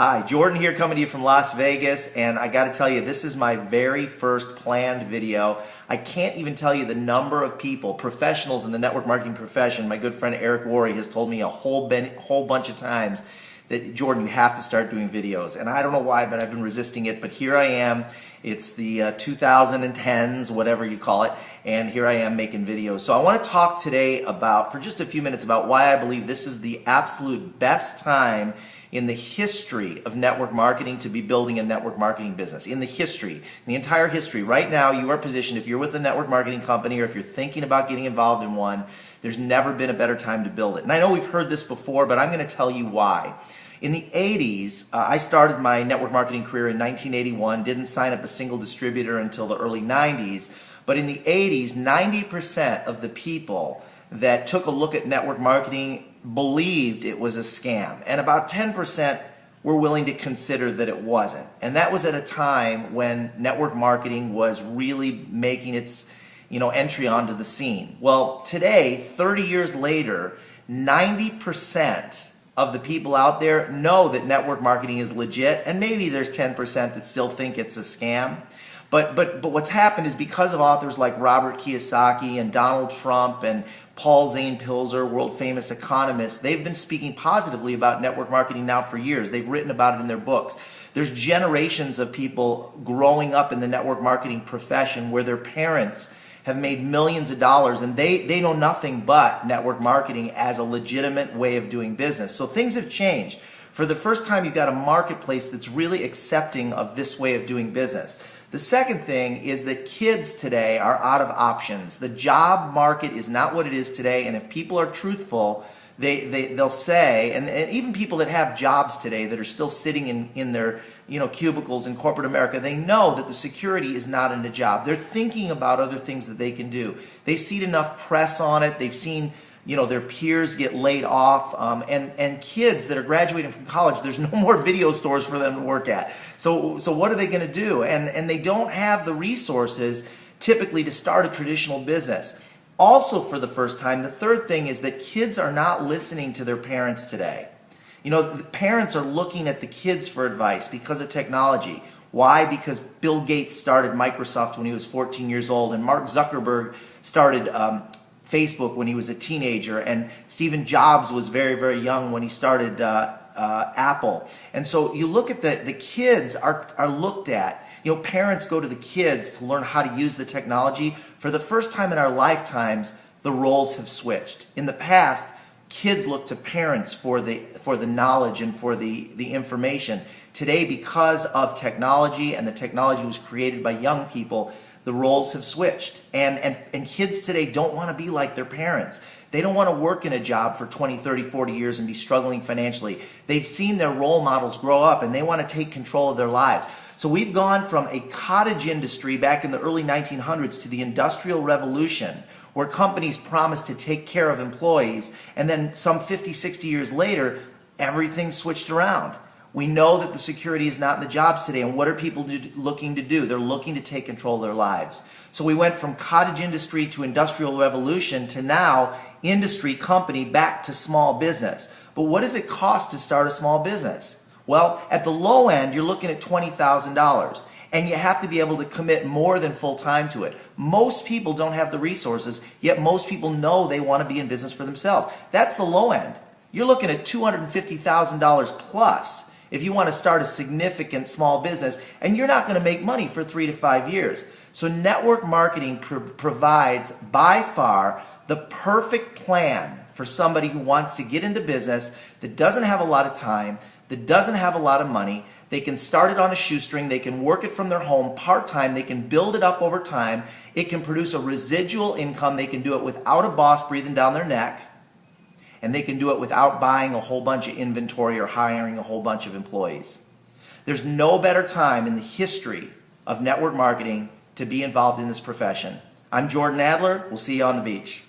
Hi, Jordan here coming to you from Las Vegas, and I got to tell you, this is my very first planned video. I can't even tell you the number of people, professionals in the network marketing profession. My good friend Eric Worre has told me a whole bunch of times that, Jordan, you have to start doing videos. And I don't know why, but I've been resisting it, but here I am. It's the 2010s, whatever you call it, and here I am making videos. So I want to talk today about, for just a few minutes, about why I believe this is the absolute best time in the history of network marketing to be building a network marketing business. In the entire history. Right now, you are positioned, if you're with a network marketing company or if you're thinking about getting involved in one, there's never been a better time to build it. And I know we've heard this before, but I'm going to tell you why. In the 80s, I started my network marketing career in 1981, didn't sign up a single distributor until the early 90s, but in the 80s, 90% of the people that took a look at network marketing believed it was a scam, and about 10% were willing to consider that it wasn't. And that was at a time when network marketing was really making its entry onto the scene. Well, today, 30 years later, 90% of the people out there know that network marketing is legit, and maybe there's 10% that still think it's a scam. But what's happened is, because of authors like Robert Kiyosaki and Donald Trump and Paul Zane Pilzer, world famous economists, they've been speaking positively about network marketing now for years. They've written about it in their books. There's generations of people growing up in the network marketing profession where their parents have made millions of dollars, and they know nothing but network marketing as a legitimate way of doing business. So things have changed. For the first time, you've got a marketplace that's really accepting of this way of doing business. The second thing is that kids today are out of options. The job market is not what it is today, and if people are truthful, they'll say, and even people that have jobs today that are still sitting in their cubicles in corporate America, they know that the security is not in the job. They're thinking about other things that they can do. They've seen enough press on it. They've seen their peers get laid off, and kids that are graduating from college, there's no more video stores for them to work at. So what are they going to do? And they don't have the resources typically to start a traditional business. Also, for the first time, the third thing is that kids are not listening to their parents today. The parents are looking at the kids for advice because of technology. Why? Because Bill Gates started Microsoft when he was 14 years old, and Mark Zuckerberg started Facebook when he was a teenager, and Steve Jobs was very, very young when he started Apple. And so you look at the kids are looked at. Parents go to the kids to learn how to use the technology. For the first time in our lifetimes, the roles have switched. In the past, kids looked to parents for the knowledge and for the information. Today, because of technology, and the technology was created by young people, the roles have switched. And kids today don't want to be like their parents. They don't want to work in a job for 20, 30, 40 years and be struggling financially. They've seen their role models grow up, and they want to take control of their lives. So we've gone from a cottage industry back in the early 1900s to the Industrial Revolution, where companies promised to take care of employees, and then some 50, 60 years later, everything switched around. We know that the security is not in the jobs today, and what are people looking to do? They're looking to take control of their lives. So we went from cottage industry to Industrial Revolution to now industry, company, back to small business. But what does it cost to start a small business? Well, at the low end, you're looking at $20,000, and you have to be able to commit more than full time to it. Most people don't have the resources, yet most people know they want to be in business for themselves. That's the low end. You're looking at $250,000 plus if you want to start a significant small business, and you're not going to make money for 3 to 5 years. So network marketing provides by far the perfect plan for somebody who wants to get into business, that doesn't have a lot of time, that doesn't have a lot of money. They can start it on a shoestring. They can work it from their home part-time. They can build it up over time. It can produce a residual income. They can do it without a boss breathing down their neck. And they can do it without buying a whole bunch of inventory or hiring a whole bunch of employees. There's no better time in the history of network marketing to be involved in this profession. I'm Jordan Adler. We'll see you on the beach.